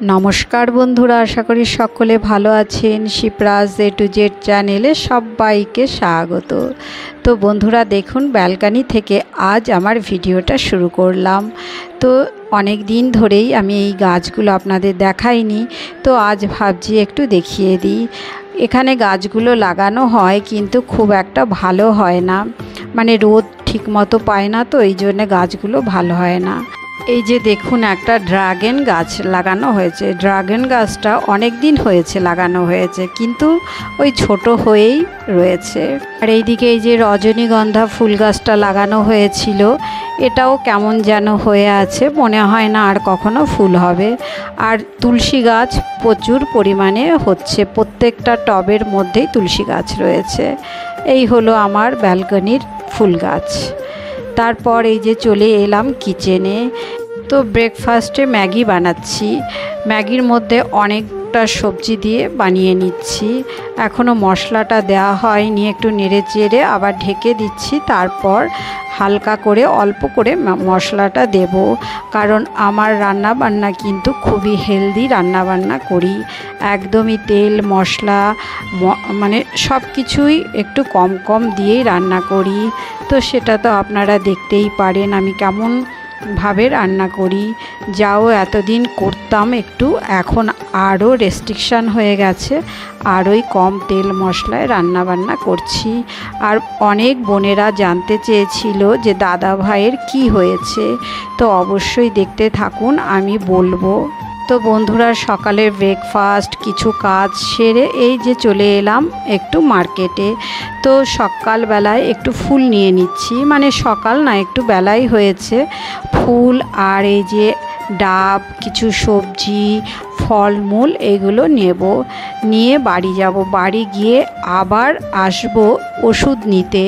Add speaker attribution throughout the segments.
Speaker 1: नमस्कार बंधुरा आशा करी सकले भालो आछेन। शिप्राज ए टू जेड चैनेले सबाइके स्वागत। तो बंधुरा देखुन बैलकनी थेके आज आमार भिडियोटा शुरू करलाम। तो अनेक दिन धरेई आमी एई गाछगुलो आपनादेर देखाइनी, तो आज भाबछि एकटू देखिए दिई। एखाने गाछगुलो लागानो हय किन्तु खूब एकटा भालो हय ना, माने रोद ठीकमतो पाय ना, तो एई जोन्नो गाछगुलो भालो हय ना। এই যে দেখুন একটা ড্রাগন গাছ লাগানো হয়েছে। ড্রাগন গাছটা অনেক দিন হয়েছে লাগানো হয়েছে, কিন্তু ওই ছোট হয়েই রয়েছে। আর এইদিকে এই যে রজনীগন্ধা ফুল গাছটা লাগানো হয়েছিল, এটাও কেমন যেন হয়ে আছে, মনে হয় না আর কখনো ফুল হবে। আর তুলসী গাছ প্রচুর পরিমাণে হচ্ছে, প্রত্যেকটা টবের মধ্যেই তুলসী গাছ রয়েছে। এই হলো আমার ব্যালকনির ফুল গাছ। তারপর এই যে চলে এলাম কিচেনে। তো ব্রেকফাস্টে ম্যাগি বানাচ্ছি। ম্যাগির মধ্যে অনেকটা সবজি দিয়ে বানিয়ে নিচ্ছি। এখনও মশলাটা দেওয়া হয়নি, একটু নেড়ে চেড়ে আবার ঢেকে দিচ্ছি। তারপর হালকা করে অল্প করে মশলাটা দেব, কারণ আমার রান্না বান্না কিন্তু খুবই হেলদি রান্না বান্না করি। একদমই তেল মশলা মানে সব কিছুই একটু কম কম দিয়েই রান্না করি। তো সেটা তো আপনারা দেখতেই পারেন আমি কেমন ভাবে রান্না করি। যাও এতদিন করতাম একটু, এখন আরও রেস্ট্রিকশান হয়ে গেছে, আরোই কম তেল মশলায় রান্না বান্না করছি। আর অনেক বোনেরা জানতে চেয়েছিল যে দাদা ভাইয়ের কি হয়েছে, তো অবশ্যই দেখতে থাকুন, আমি বলবো। তো বন্ধুরা সকালের ব্রেকফাস্ট কিছু কাজ সেরে এই যে চলে এলাম একটু মার্কেটে। তো সকালবেলায় একটু ফুল নিয়ে নিচ্ছি, মানে সকাল না একটু বেলাই হয়েছে। ফুল আর এই যে ডাব, কিছু সবজি ফলমূল এগুলো নেব, নিয়ে বাড়ি যাব। বাড়ি গিয়ে আবার আসব ওষুধ নিতে,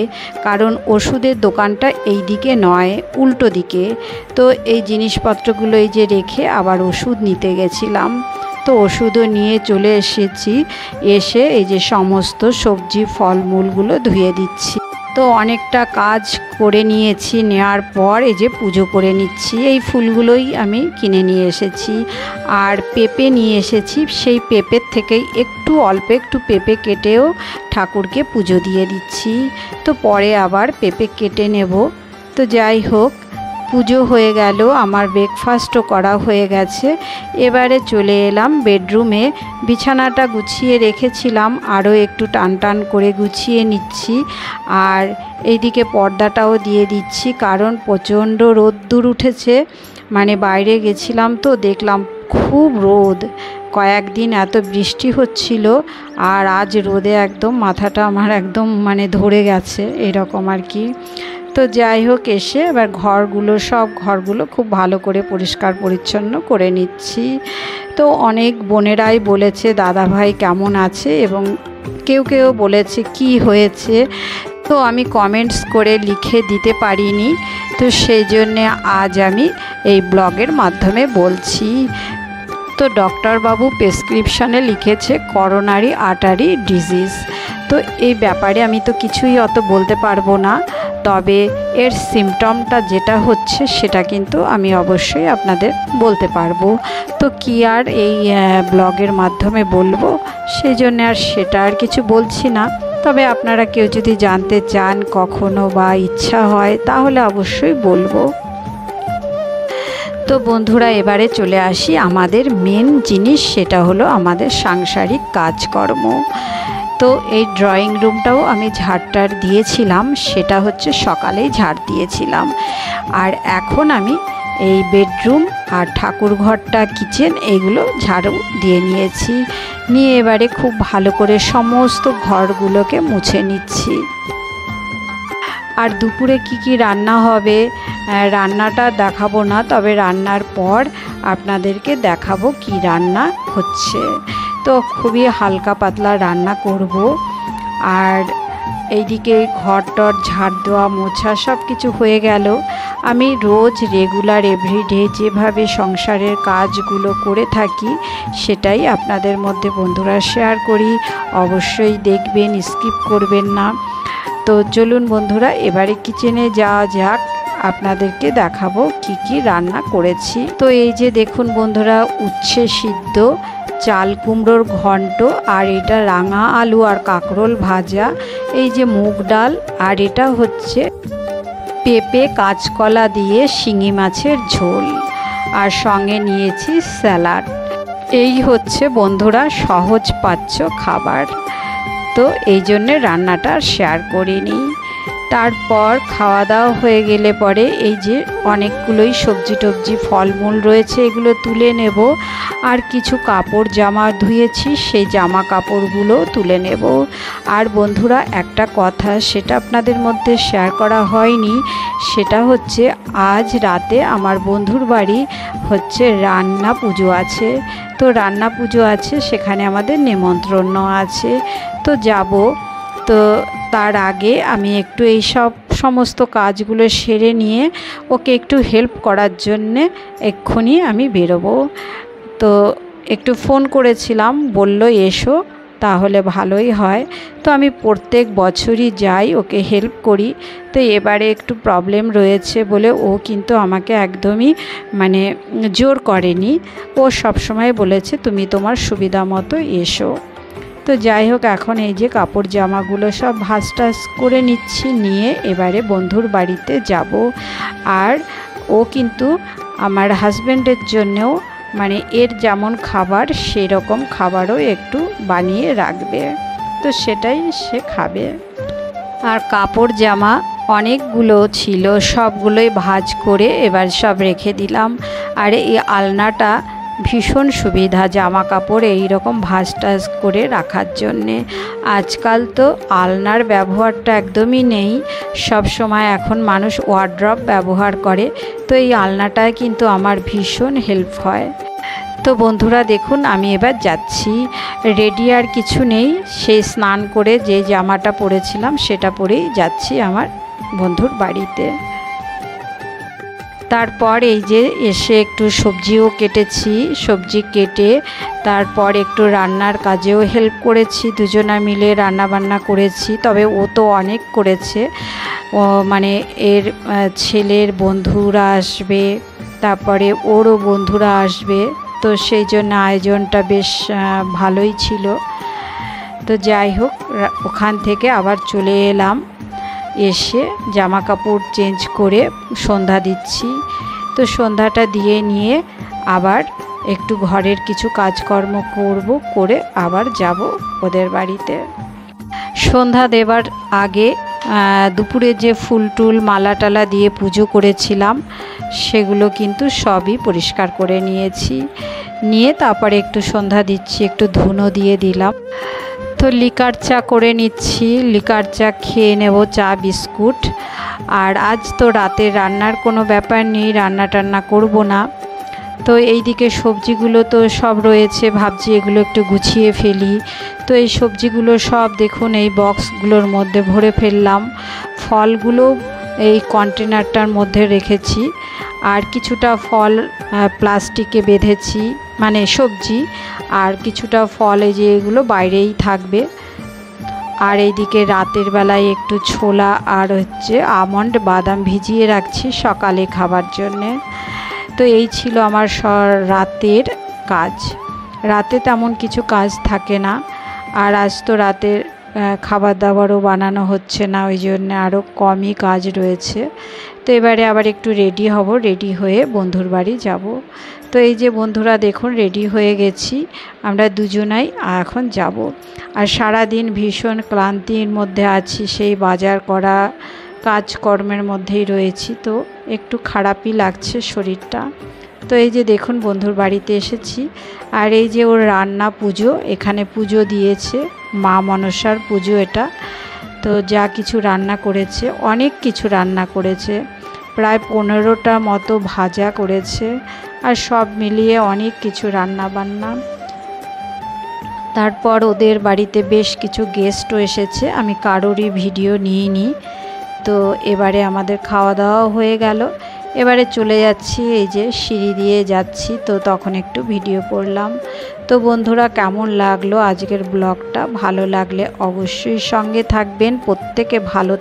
Speaker 1: কারণ ওষুধের দোকানটা এই দিকে নয়, উল্টো দিকে। তো এই জিনিসপত্রগুলো এই যে রেখে আবার ওষুধ নিতে গেছিলাম। তো ওষুধও নিয়ে চলে এসেছি। এসে এই যে সমস্ত সবজি ফলমূলগুলো ধুয়ে দিচ্ছি। তো অনেকটা কাজ করে নিয়েছি, নেওয়ার পর এই যে পুজো করে নিচ্ছি। এই ফুলগুলোই আমি কিনে নিয়ে এসেছি। আর পেঁপে নিয়ে এসেছি, সেই পেঁপের থেকেই একটু অল্প একটু পেঁপে কেটেও ঠাকুরকে পুজো দিয়ে দিচ্ছি। তো পরে আবার পেঁপে কেটে নেব। তো যাই হোক, পুজো হয়ে গেল, আমার ব্রেকফাস্টও করা হয়ে গেছে। এবারে চলে এলাম বেডরুমে। বিছানাটা গুছিয়ে রেখেছিলাম, আরও একটু টান টান করে গুছিয়ে নিচ্ছি। আর এইদিকে পর্দাটাও দিয়ে দিচ্ছি, কারণ প্রচণ্ড রোদ্দুর উঠেছে। মানে বাইরে গেছিলাম তো দেখলাম খুব রোদ, কয়েকদিন এত বৃষ্টি হচ্ছিল, আর আজ রোদে একদম মাথাটা আমার একদম মানে ধরে গেছে এরকম আর কি। তো যাই হোক, এসে এবার সব ঘরগুলো খুব ভালো করে পরিষ্কার পরিচ্ছন্ন করে নিচ্ছি। তো অনেক বোনেরাই বলেছে দাদা ভাই কেমন আছে, এবং কেউ কেউ বলেছে কি হয়েছে। তো আমি কমেন্টস করে লিখে দিতে পারিনি, তো সেই জন্যে আজ আমি এই ব্লগের মাধ্যমে বলছি। তো ডক্টরবাবু প্রেসক্রিপশানে লিখেছে করোনারি আর্টারি ডিজিজ। তো এই ব্যাপারে আমি তো কিছুই অত বলতে পারবো না, তবে এর সিমটমটা যেটা হচ্ছে সেটা কিন্তু আমি অবশ্যই আপনাদের বলতে পারবো। তো কি আর এই ব্লগের মাধ্যমে বলবো, সেই জন্য আর সেটা আর কিছু বলছি না। তবে আপনারা কেউ যদি জানতে চান কখনো বা ইচ্ছা হয়, তাহলে অবশ্যই বলবো। তো বন্ধুরা এবারে চলে আসি আমাদের মেন জিনিস, সেটা হলো আমাদের সাংসারিক কাজকর্ম। তো এই ড্রয়িং রুমটাও আমি ঝাড়টার দিয়েছিলাম, সেটা হচ্ছে সকালেই ঝাড় দিয়েছিলাম। আর এখন আমি এই বেডরুম আর ঠাকুর ঘরটা কিচেন এইগুলো ঝাড়ু দিয়ে নিয়েছি। নিয়ে এবারে খুব ভালো করে সমস্ত ঘরগুলোকে মুছে নিচ্ছি। আর দুপুরে কি কি রান্না হবে, রান্নাটা দেখাবো না, তবে রান্নার পর আপনাদেরকে দেখাবো কি রান্না হচ্ছে। তো খুবই হালকা পাতলা রান্না করব। আর এইদিকে ঘর-টর ঝাড় দেওয়া মোছা সব কিছু হয়ে গেল। আমি রোজ রেগুলার এভরিডে যেভাবে সংসারের কাজগুলো করে থাকি, সেটাই আপনাদের মধ্যে বন্ধুরা শেয়ার করি। অবশ্যই দেখবেন, স্কিপ করবেন না। তো চলুন বন্ধুরা এবারে কিচেনে যাওয়া যাক। আপনাদেরকে দেখাবো কি কি রান্না করেছি। তো এই যে দেখুন বন্ধুরা, উচ্ছে সিদ্ধ, চাল কুমড়োর ঘন্ট, আর এটা রাঙা আলু আর কাঁকরোল ভাজা, এই যে মুগ ডাল, আর এটা হচ্ছে পেঁপে কাঁচকলা দিয়ে শিঙি মাছের ঝোল, আর সঙ্গে নিয়েছি স্যালাড। এই হচ্ছে বন্ধুরা সহজ পাচ্য খাবার। তো এই জন্যে রান্নাটা শেয়ার করিনি। তারপর খাওয়া দাওয়া হয়ে গেলে পরে এই যে অনেকগুলোই সবজি টবজি ফলমূল রয়েছে, এগুলো তুলে নেব। আর কিছু কাপড় জামা ধুয়েছি, সেই জামা কাপড়গুলো তুলে নেব। আর বন্ধুরা একটা কথা, সেটা আপনাদের মধ্যে শেয়ার করা হয়নি, সেটা হচ্ছে আজ রাতে আমার বন্ধুর বাড়ি হচ্ছে রান্না পুজো আছে। তো রান্না পুজো আছে, সেখানে আমাদের নিমন্ত্রণ আছে, তো যাব। তো তার আগে আমি একটু এই সমস্ত কাজগুলো সেরে নিয়ে ওকে একটু হেল্প করার জন্যে এক্ষুনি আমি বেরোবো। তো একটু ফোন করেছিলাম, বলল এসো, তাহলে ভালোই হয়। তো আমি প্রত্যেক বছরই যাই, ওকে হেল্প করি। তো এবারে একটু প্রবলেম রয়েছে বলে ও কিন্তু আমাকে একদমই মানে জোর করেনি। ও সবসময় বলেছে তুমি তোমার সুবিধা মতো এসো। তো যাই হোক, এখন এই যে কাপড় জামাগুলো সব ভাঁজ টাজ করে নিচ্ছি, নিয়ে এবারে বন্ধুর বাড়িতে যাব। আর ও কিন্তু আমার হাজব্যান্ডের জন্যেও মানে এর যেমন খাবার সেই রকম খাবারও একটু বানিয়ে রাখবে, তো সেটাই সে খাবে। আর কাপড় জামা অনেকগুলো ছিল, সবগুলোই ভাঁজ করে এবার সব রেখে দিলাম। আর এই আলনাটা ভীষণ সুবিধা জামা কাপড় এই রকম ভাঁজ টাজ করে রাখার জন্যে। আজকাল তো আলনার ব্যবহারটা একদমই নেই, সব সময় এখন মানুষ ওয়ার্ড্রপ ব্যবহার করে। তো এই আলনাটায় কিন্তু আমার ভীষণ হেল্প হয়। তো বন্ধুরা দেখুন, আমি এবার যাচ্ছি, রেডি আর কিছু নেই, সেই স্নান করে যে জামাটা পরেছিলাম সেটা পরেই যাচ্ছি আমার বন্ধুর বাড়িতে। তারপর এই যে এসে একটু সবজিও কেটেছি, সবজি কেটে তারপর একটু রান্নার কাজেও হেল্প করেছি, দুজনা মিলে রান্না বান্না করেছি। তবে ও তো অনেক করেছে, ও মানে এর ছেলের বন্ধুরা আসবে, তারপরে ওরও বন্ধুরা আসবে, তো সেই জন্য আয়োজনটা বেশ ভালোই ছিল। তো যাই হোক, ওখান থেকে আবার চলে এলাম, এসে জামা কাপড় চেঞ্জ করে সন্ধ্যা দিচ্ছি। তো সন্ধ্যাটা দিয়ে নিয়ে আবার একটু ঘরের কিছু কাজকর্ম করব, করে আবার যাব ওদের বাড়িতে। সন্ধ্যা দেবার আগে দুপুরে যে ফুল টুল মালা টালা দিয়ে পুজো করেছিলাম সেগুলো কিন্তু সবই পরিষ্কার করে নিয়েছি, নিয়ে তারপরে একটু সন্ধ্যা দিচ্ছি, একটু ধুনো দিয়ে দিলাম। তো লিকার চা করে নিচ্ছি, লিকার চা খেয়ে নেব, চা বিস্কুট। আর আজ তো রাতে রান্নার কোনো ব্যাপার নেই, রান্না টান্না করব না। তো এই দিকে সবজিগুলো তো সব রয়েছে, ভাবছি এগুলো একটু গুছিয়ে ফেলি। তো এই সবজিগুলো সব দেখুন এই বক্সগুলোর মধ্যে ভরে ফেললাম, ফলগুলো এই কন্টেনারটার মধ্যে রেখেছি, আর কিছুটা ফল প্লাস্টিকে বেঁধেছি, মানে সবজি, আর কিছুটা ফল এই যে এগুলো বাইরেই থাকবে। আর এইদিকে রাতের বেলায় একটু ছোলা আর হচ্ছে আমন্ড বাদাম ভিজিয়ে রাখছি সকালে খাবার জন্যে। তো এই ছিল আমার রাতের কাজ। রাতে তেমন কিছু কাজ থাকে না, আর আজ তো রাতের খাবার দাবারও বানানো হচ্ছে না, ওই জন্য আরও কমই কাজ রয়েছে। তো এবারে আবার একটু রেডি হব, রেডি হয়ে বন্ধুর বাড়ি যাব। তো এই যে বন্ধুরা দেখুন রেডি হয়ে গেছি, আমরা দুজনাই এখন যাব। আর সারা দিন ভীষণ ক্লান্তির মধ্যে আছি, সেই বাজার করা কাজকর্মের মধ্যেই রয়েছি, তো একটু খারাপই লাগছে শরীরটা। তো এই যে দেখুন বন্ধুর বাড়িতে এসেছি, আর এই যে ওর রান্না পুজো, এখানে পুজো দিয়েছে, মা মনসার পুজো এটা। তো যা কিছু রান্না করেছে, অনেক কিছু রান্না করেছে, প্রায় 15টা মতো ভাজা করেছে, আর সব মিলিয়ে অনেক কিছু রান্না বান্না। তারপর ওদের বাড়িতে বেশ কিছু গেস্টও এসেছে, আমি কারোরই ভিডিও নিইনি। তো এবারে আমাদের খাওয়া দাওয়া হয়ে গেল, এবারে চলে যাচ্ছি, এই যে সিঁড়ি দিয়ে যাচ্ছি, তো তখন একটু ভিডিও করলাম। তো বন্ধুরা কেমন লাগলো আজকের ব্লগটা, ভালো লাগলে অবশ্যই সঙ্গে থাকবেন, প্রত্যেকে ভালো